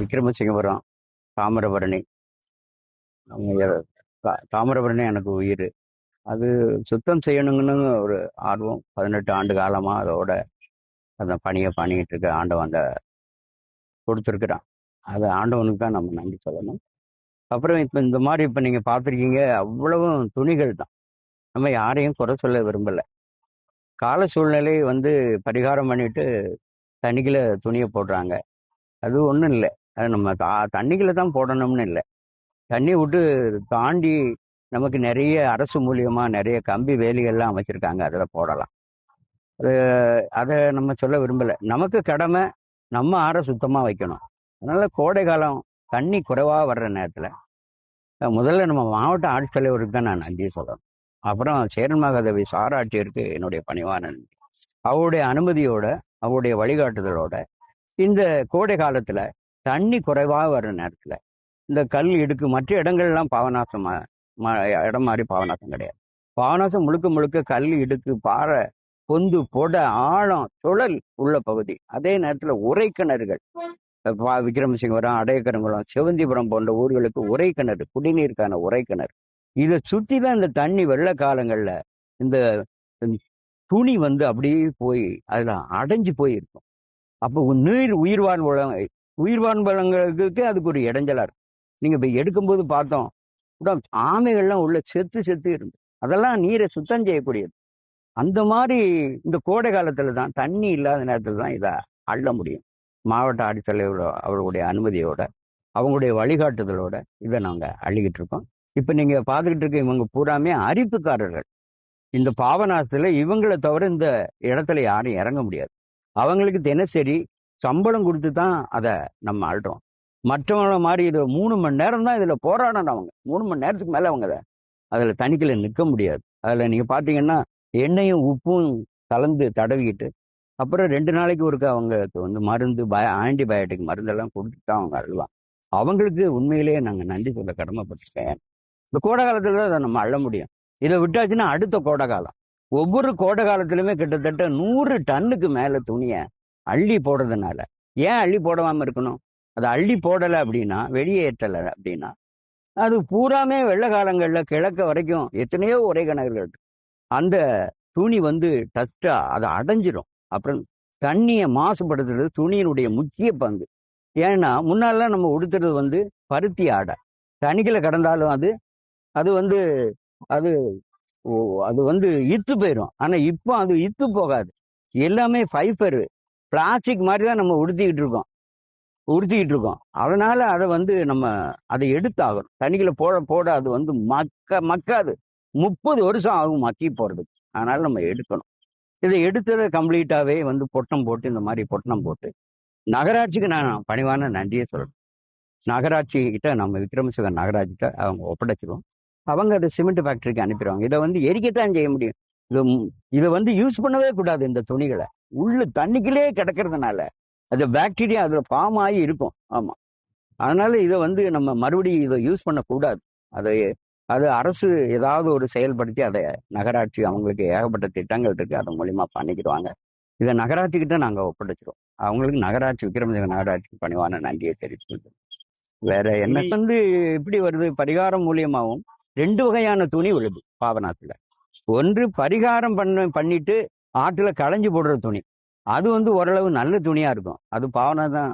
விக்ரமசிங்கபுரம், தாமிரபரணி. அவங்க தாமிரபரணி எனக்கு உயிர். அது சுத்தம் செய்யணுங்கன்னு ஒரு ஆர்வம். 18 ஆண்டு காலமா அதோட அந்த பணியை பண்ணிட்டு இருக்க ஆண்டவன் அந்த கொடுத்துருக்குறான். அது ஆண்டவனுக்கு தான் நம்ம நன்றி சொல்லணும். அப்புறம் இப்போ இந்த மாதிரி இப்போ நீங்கள் பார்த்துருக்கீங்க, அவ்வளவும் துணிகள் தான். நம்ம யாரையும் குறை சொல்ல விரும்பலை. கால சூழ்நிலை பரிகாரம் பண்ணிட்டு தண்ணிக்குள்ள துணியை போடுறாங்க. அது ஒன்றும் இல்லை. அது நம்ம தண்ணிக்குள்ள தான் போடணும்னு இல்லை. தண்ணி விட்டு தாண்டி நமக்கு நிறைய அரசு மூலியமா நிறைய கம்பி வேலிகள்லாம் அமைச்சிருக்காங்க. அதில் போடலாம். அது அதை நம்ம சொல்ல விரும்பலை. நமக்கு கடமை நம்ம ஆற சுத்தமாக வைக்கணும். அதனால கோடை காலம் தண்ணி குறைவாக வர்ற நேரத்தில் முதல்ல நம்ம மாவட்ட ஆட்சித்தலைவருக்கு தான் நான் நன்றி சொல்லணும். அப்புறம் சேரன் மகாதேவி சாராட்சியருக்கு என்னுடைய பணிவான நன்றி. அவருடைய அனுமதியோட அவருடைய வழிகாட்டுதலோட இந்த கோடை காலத்துல தண்ணி குறைவாக வர்ற நேரத்துல இந்த கல் இடுக்கு மற்ற இடங்கள்லாம் பாவநாசம் இடம் மாதிரி பாவநாசம் கிடையாது. பாவநாசம் முழுக்க முழுக்க கல் இடுக்கு பாறை பொந்து பொட ஆழம் சுழல் உள்ள பகுதி. அதே நேரத்துல உரைக்கிணறுகள் விக்ரமசிங்கபுரம், அடையக்கரங்குளம், சிவந்திபுரம் போன்ற ஊர்களுக்கு உரைக்கிணறு, குடிநீருக்கான உரைக்கிணறு. இதை சுற்றி தான் இந்த தண்ணி வெள்ள காலங்கள்ல இந்த துணி அப்படியே போய் அதுல அடைஞ்சு போயிருக்கும். அப்போ நீர் உயிர்வாழ்வளங்களுக்கு அதுக்கு ஒரு இடைஞ்சலா இருக்கும். நீங்க இப்ப எடுக்கும்போது பார்த்தோம், ஆமைகள்லாம் உள்ள செத்து இருந்து அதெல்லாம் நீரை சுத்தம் செய்யக்கூடியது. அந்த மாதிரி இந்த கோடை காலத்துல தான் தண்ணி இல்லாத நேரத்துல தான் இதை அள்ள முடியும். மாவட்ட ஆட்சித்தலைவர் அவர்களுடைய அனுமதியோட அவங்களுடைய வழிகாட்டுதலோட இதை நாங்க அள்ளிக்கிட்டு இருக்கோம். இப்ப நீங்க பார்த்துக்கிட்டு இருக்க இவங்க பூராமே அரிப்புக்காரர்கள். இந்த பாபநாசத்துல இவங்களை தவிர இந்த இடத்துல யாரும் இறங்க முடியாது. அவங்களுக்கு தினசரி சம்பளம் கொடுத்து தான் அதை நம்ம அள்ளுறோம். மற்றவங்கள மாதிரி இது 3 மணி நேரம் தான் இதுல போராடணும். அவங்க 3 மணி நேரத்துக்கு மேல அவங்க அதுல தண்ணிக்குள்ள நிற்க முடியாது. அதுல நீங்க பாத்தீங்கன்னா எண்ணெயும் உப்பும் கலந்து தடவிக்கிட்டு அப்புறம் 2 நாளைக்கு ஒருக்க அவங்க மருந்து ஆன்டிபயோட்டிக் மருந்தெல்லாம் கொடுத்துட்டு தான் அவங்க அழுவாங்க. அவங்களுக்கு உண்மையிலேயே நாங்க நன்றி சொல்ல கடமைப்பட்டிருக்கேன். இந்த கோடை காலத்துல அதை நம்ம அள்ள முடியும். இதை விட்டாச்சுன்னா அடுத்த கோடை காலம், ஒவ்வொரு கோடை காலத்திலுமே கிட்டத்தட்ட 100 டன்னுக்கு மேல துணியை அள்ளி போடுறதுனால ஏன் அள்ளி போடாம இருக்கணும்? அதை அள்ளி போடலை அப்படின்னா, வெளியேற்றலை அப்படின்னா, அது பூராமே வெள்ள காலங்கள்ல கிழக்க வரைக்கும் எத்தனையோ உரை கிணறுகள் அந்த துணி டஸ்டா அதை அடைஞ்சிடும். அப்புறம் தண்ணியை மாசுபடுத்துறது துணியினுடைய முக்கிய பங்கு. ஏன்னா முன்னாலாம் நம்ம உடுத்துறது பருத்தி ஆடை, தண்ணிக்குள்ள கடந்தாலும் அது அது அது அது இத்து போயிடும். ஆனா இப்போ அது இத்து போகாது. எல்லாமே ஃபைபர், பிளாஸ்டிக் மாதிரி தான் நம்ம உடுத்திக்கிட்டு இருக்கோம். அதனால அதை நம்ம அதை எடுத்தாகணும். தண்ணிக்குள்ள போட அது மக்காது. 30 வருஷம் ஆகும் மக்கி போறதுக்கு. அதனால நம்ம எடுக்கணும். இதை எடுத்ததை கம்ப்ளீட்டாவே பொட்டணம் போட்டு, இந்த மாதிரி பொட்டணம் போட்டு நகராட்சிக்கு நான் பணிவான நன்றியை சொல்லணும். நகராட்சி கிட்ட நம்ம விக்ரமசிங்க நகராட்சி கிட்ட அவங்க ஒப்படைச்சிருவோம். அவங்க அதை சிமெண்ட் ஃபேக்டரிக்கு அனுப்பிடுவாங்க. இதை எரிக்கத்தான் செய்ய முடியும். இதை யூஸ் பண்ணவே கூடாது. இந்த துணிகளை உள்ள தண்ணிக்குள்ளே கிடக்கிறதுனால அது பாக்டீரியா அதுல ஃபார்ம் ஆகி இருக்கும். ஆமா, அதனால இதை நம்ம மறுபடியும் இதை யூஸ் பண்ணக்கூடாது. அது அரசு ஏதாவது ஒரு செயல்படுத்தி அதை நகராட்சி, அவங்களுக்கு ஏகப்பட்ட திட்டங்கள் இருக்கு, அதன் மூலியமா பண்ணிக்கிடுவாங்க. இதை நகராட்சி கிட்ட நாங்க ஒப்படைச்சிருவோம். அவங்களுக்கு நகராட்சி, விக்ரமசிங்க நகராட்சிக்கு பணிவான நன்றியை தெரிவிச்சுக்கிறோம். வேற என்ன இப்படி வருது? பரிகாரம் மூலியமாவும் 2 வகையான துணி விழுது பாபநாசத்துல. ஒன்று பரிகாரம் பண்ணிட்டு ஆற்றுல களைஞ்சு போடுற துணி. அது ஓரளவு நல்ல துணியா இருக்கும். அது பாவனாதான்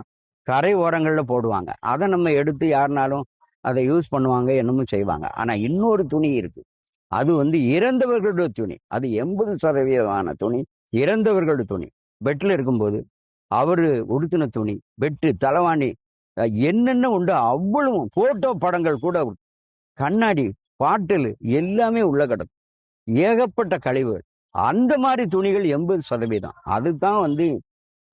கரை ஓரங்கள்ல போடுவாங்க. அதை நம்ம எடுத்து யாருனாலும் அதை யூஸ் பண்ணுவாங்க, என்னமும் செய்வாங்க. ஆனா இன்னொரு துணி இருக்கு. அது இறந்தவர்களுடைய துணி. அது 80% துணி இறந்தவர்களுடைய துணி. பெட்ல இருக்கும்போது அவரு உடுத்தின துணி, பெட்டு, தலைவாணி, என்னென்ன உண்டு அவ்வளவு போட்டோ படங்கள் கூட, கண்ணாடி, பாட்டில் எல்லாமே உள்ள கிடக்கும். ஏகப்பட்ட கழிவுகள். அந்த மாதிரி துணிகள் 80%. அதுதான்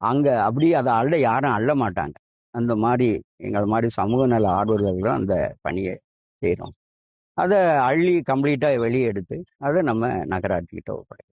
அங்க அப்படியே அதை யாரும் அள்ள மாட்டாங்க. அந்த மாதிரி எங்களை மாதிரி சமூக நல ஆர்வலர்கள் அந்த பணியை செய்யறோம். அதை அள்ளி கம்ப்ளீட்டா வெளியே எடுத்து அதை நம்ம நகராட்சிக்கிட்ட ஒப்படைக்கிறோம்.